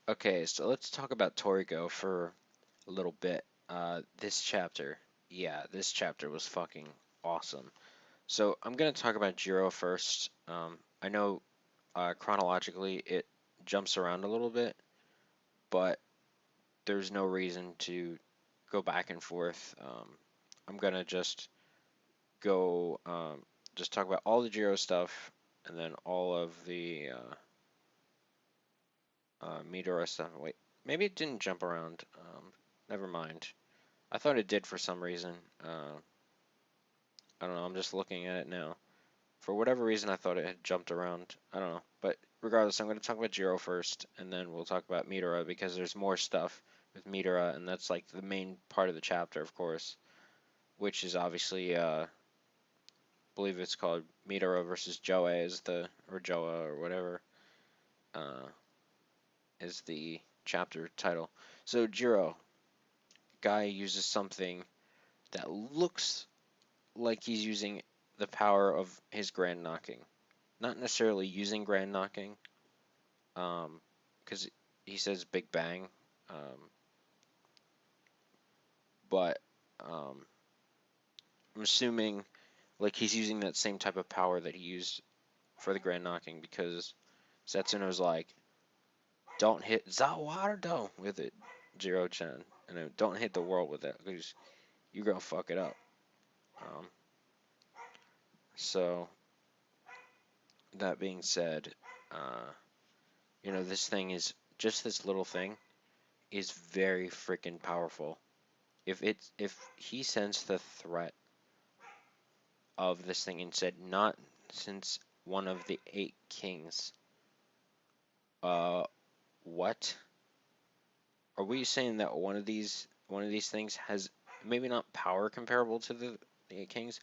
Okay, so let's talk about Toriko for a little bit. This chapter, yeah, this chapter was fucking awesome. So I'm gonna talk about Jiro first. I know chronologically it jumps around a little bit, but there's no reason to go back and forth. I'm gonna go, just talk about all the Jiro stuff, and then all of the Midora stuff. Wait, maybe it didn't jump around. Never mind. I thought it did for some reason. I don't know. I'm just looking at it now. For whatever reason, I thought it had jumped around. I don't know. But regardless, I'm going to talk about Jiro first, and then we'll talk about Midora because there's more stuff with Midora, and that's like the main part of the chapter, of course, which is obviously, I believe it's called Midora versus Joe is or Joa or whatever, uh, is the chapter title. So Jiro, guy uses something that looks like he's using the power of his grand knocking. Not necessarily using grand knocking, because he says Big Bang, um, but um, I'm assuming like he's using that same type of power that he used for the grand knocking because Setsuno's like, don't hit Zawarudo with it, Jiro-chan, and don't hit the world with it because you're gonna fuck it up. Um, so that being said, uh, this thing is just this little thing is very freaking powerful. If he sensed the threat of this thing and said not since one of the eight kings, uh, what are we saying that one of these things has maybe not power comparable to the eight kings,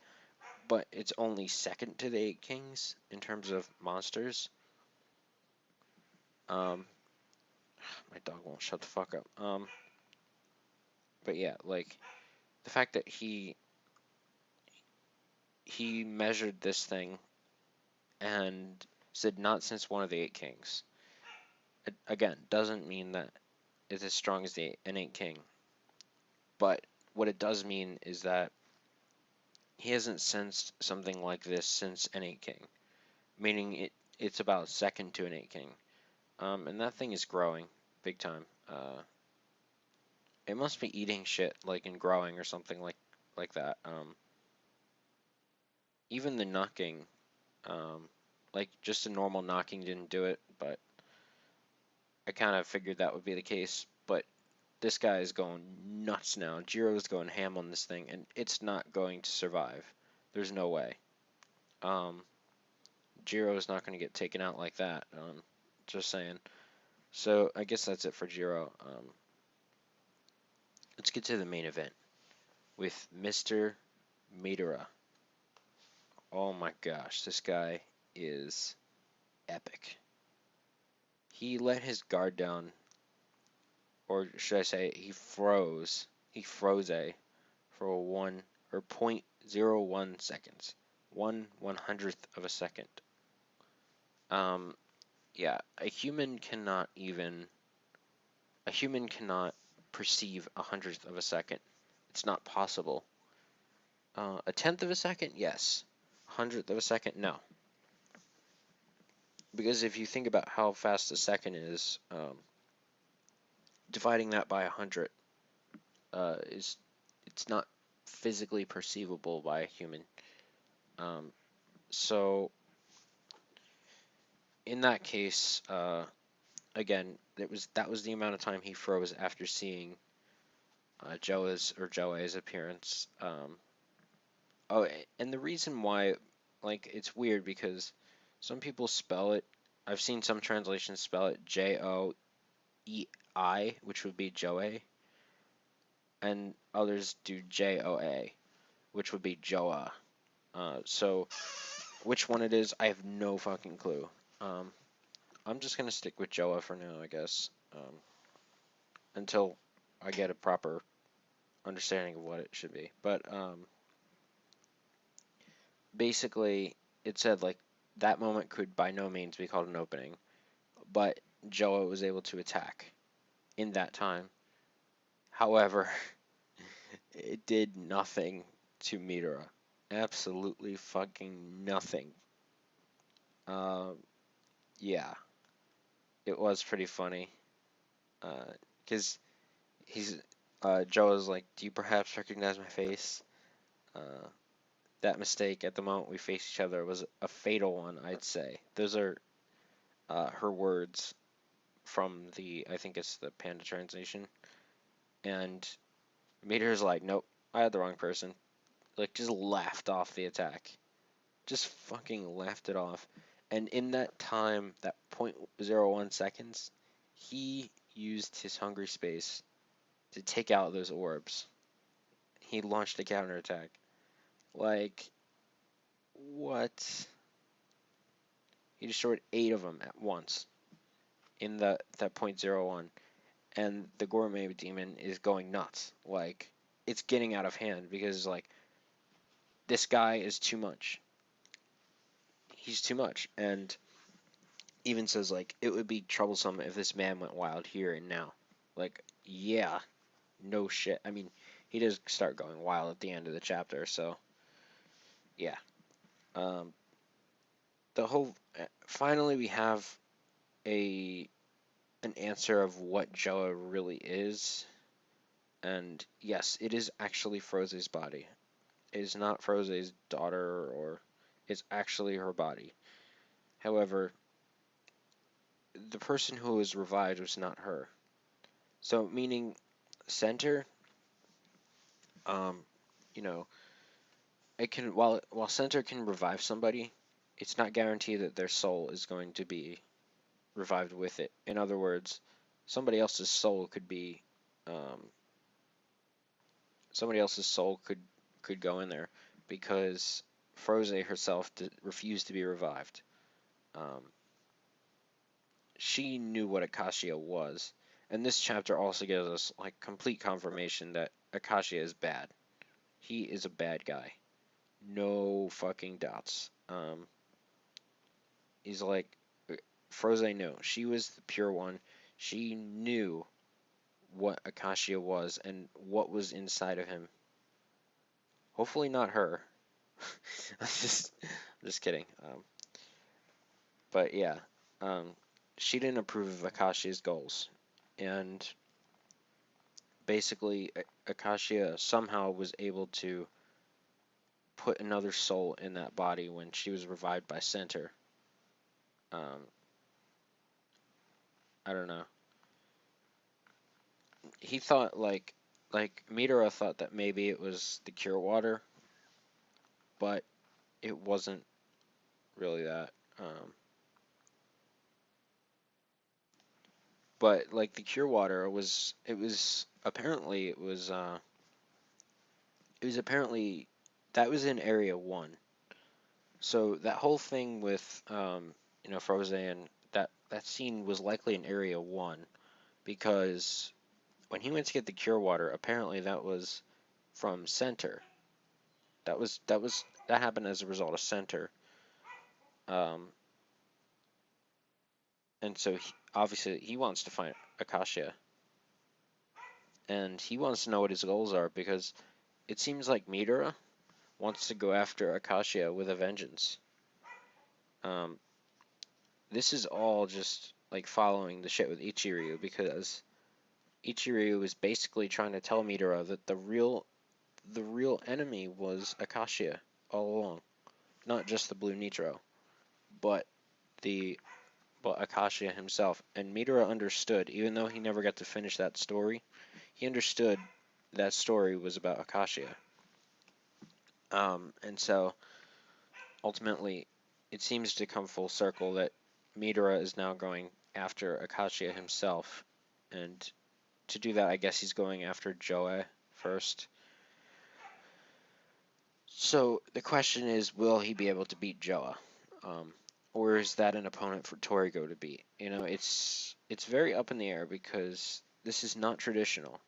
but it's only second to the eight kings in terms of monsters? Um, my dog won't shut the fuck up. But yeah, like the fact that he measured this thing and said not since one of the eight kings. It, again, doesn't mean that it's as strong as the an eight king, but what it does mean is that he hasn't sensed something like this since an eight king, meaning it's about second to an eight king. And that thing is growing big time. It must be eating shit like and growing or something like that. Even the knocking, like just a normal knocking didn't do it, but I kind of figured that would be the case. But this guy is going nuts now. Jiro's going ham on this thing, and it's not going to survive. There's no way. Um, Jiro is not going to get taken out like that. Just saying. So I guess that's it for Jiro. Let's get to the main event with Mr. Midora. Oh my gosh, this guy is epic. He let his guard down, or should I say, he froze. He froze a for a 0.01 seconds, 1/100th of a second. Um, yeah, a human cannot perceive 100th of a second. It's not possible. A tenth of a second, yes. 100th of a second, no. Because if you think about how fast a second is, dividing that by 100 is it's not physically perceivable by a human. Um, so in that case, again, that was the amount of time he froze after seeing Joe's appearance. Oh, and the reason why, like, it's weird because some people spell it. I've seen some translations spell it Joei, which would be Joe, and others do Joa, which would be Joa. So which one it is, I have no fucking clue. Um, I'm just gonna stick with Joa for now, I guess, until I get a proper understanding of what it should be. But basically, it said like that moment could by no means be called an opening, but Joa was able to attack in that time. However, it did nothing to Midora. Absolutely fucking nothing. Um, yeah, it was pretty funny. Because he's Joa's like, "Do you perhaps recognize my face?" Uh, that mistake at the moment we face each other was a fatal one, I'd say. Those are her words from I think it's the Panda translation. And Meteor's like, "Nope, I had the wrong person." Like, just laughed off the attack. Just fucking laughed it off. And in that time, that .01 seconds, he used his hungry space to take out those orbs. He launched a counterattack. Like, what? He destroyed 8 of them at once in that .01. And the gourmet demon is going nuts. Like, it's getting out of hand because, like, this guy is too much. He's too much. And even says, like, it would be troublesome if this man went wild here and now. Like, yeah, no shit. I mean, he does start going wild at the end of the chapter, so yeah. Um, the whole finally we have a an answer of what Joa really is, and yes, it is actually Froze's body. It is not Froze's daughter, or it's actually her body. However, the person who was revived was not her. So meaning Center, um, you know, it can while Center can revive somebody, it's not guaranteed that their soul is going to be revived with it. In other words, somebody else's soul could be, um, somebody else's soul could go in there because Froze herself refused to be revived. Um, she knew what Acacia was, and this chapter also gives us like complete confirmation that Acacia is bad. He is a bad guy. No fucking doubts. He's like, Froze knew. She was the pure one. She knew what Acacia was and what was inside of him. Hopefully not her. I'm just kidding. But yeah, um, she didn't approve of Acacia's goals, and basically, Acacia somehow was able to put another soul in that body when she was revived by Center. Um, I don't know. He thought like Midora thought that maybe it was the cure water, but it wasn't really that. But like the cure water was apparently it was apparently that was in area 1. So that whole thing with Froze and that scene was likely in area 1 because when he went to get the cure water, apparently that was from Center. That happened as a result of Center. Um, and so obviously he wants to find Acacia, and he wants to know what his goals are because it seems like Midora wants to go after Acacia with a vengeance. Um, this is all just like following the shit with Ichiryu because Ichiryu was basically trying to tell Midora that the real enemy was Acacia all along, not just the Blue Nitro, but the but Acacia himself. And Midora understood, even though he never got to finish that story, he understood that story was about Acacia. And so ultimately, it seems to come full circle that Midora is now going after Acacia himself, and to do that, I guess he's going after Joe first. So the question is, will he be able to beat Joa? Or is that an opponent for Toriko to beat? It's very up in the air because this is not traditional.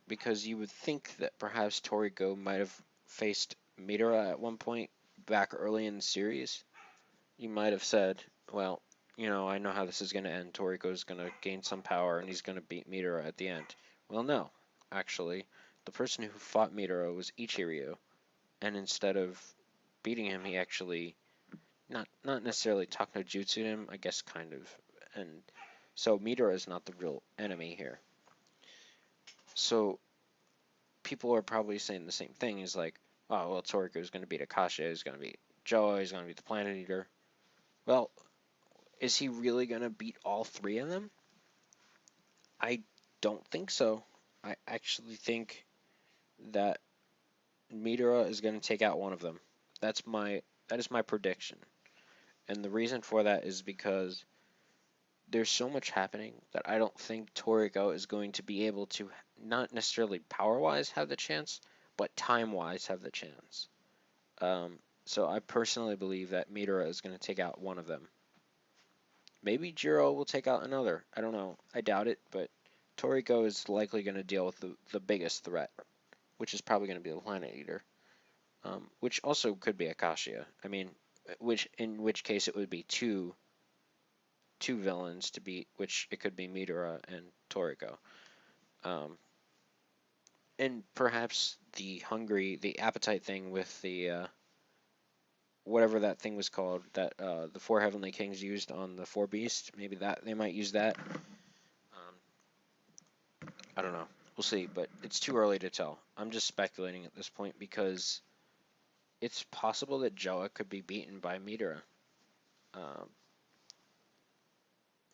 Because you would think that perhaps Toriko might have faced Midora at one point back early in the series. You might have said, well, I know how this is going to end. Toriko's going to gain some power and he's going to beat Midora at the end. Well, no. Actually, the person who fought Midora was Ichiryu, and instead of beating him, he actually not necessarily talk no jutsu him, I guess kind of. And so Midora is not the real enemy here. So people are probably saying the same thing. Is like, oh well, Toriko is going to beat Acacia, he's going to beat Joa, he's going to beat the Planet Eater. Well, is he really going to beat all three of them? I don't think so. I actually think that Midora is going to take out one of them. That is my prediction. And the reason for that is because there's so much happening that I don't think Toriko is going to be able to, not necessarily power-wise have the chance, but time-wise have the chance. So I personally believe that Midora is going to take out one of them. Maybe Jiro will take out another. I don't know. I doubt it, but Toriko is likely going to deal with the biggest threat, which is probably going to be the Planet Eater, which also could be Acacia. I mean, in which case it would be two villains to beat, which it could be Midora and Toriko. And perhaps the appetite thing with the whatever that thing was called that the four heavenly kings used on the four beasts. Maybe that they might use that. I don't know. We'll see, but it's too early to tell. I'm just speculating at this point because it's possible that Joa could be beaten by Midora. Um,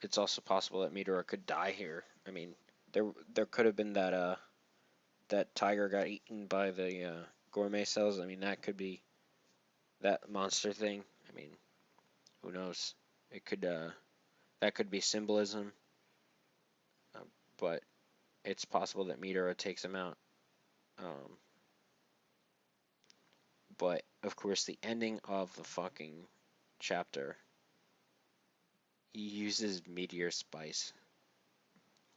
it's also possible that Midora could die here. I mean, there could have been that tiger got eaten by the gourmet cells. I mean, that could be that monster thing. I mean, who knows? It could that could be symbolism, but it's possible that Midora takes him out. Um, but of course, the ending of the fucking chapter, he uses meteor spice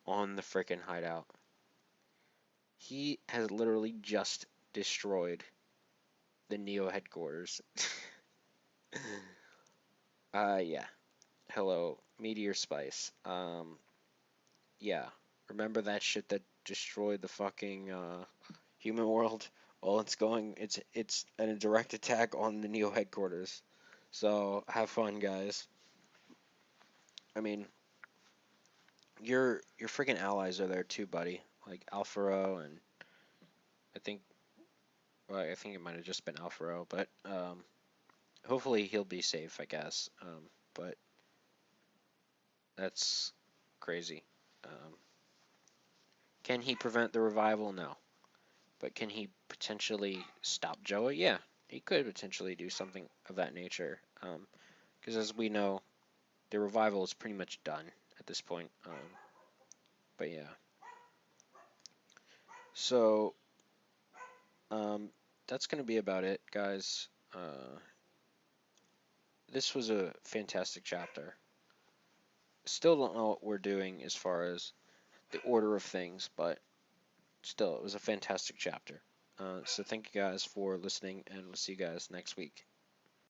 on the frickin' hideout. He has literally just destroyed the Neo headquarters. Yeah. Hello, meteor spice. Yeah. Remember that shit that destroyed the fucking human world? Well, it's a direct attack on the Neo headquarters. So have fun, guys. I mean, your freaking allies are there too, buddy. Like Alfaro and I think well, I think it might have just been Alfaro, but hopefully he'll be safe, I guess. But that's crazy. Can he prevent the revival? No. But can he potentially stop Joa? Yeah, he could potentially do something of that nature. Because as we know, the revival is pretty much done at this point. But yeah. So that's going to be about it, guys. This was a fantastic chapter. Still don't know what we're doing as far as the order of things, but still, it was a fantastic chapter. So thank you guys for listening, and we'll see you guys next week.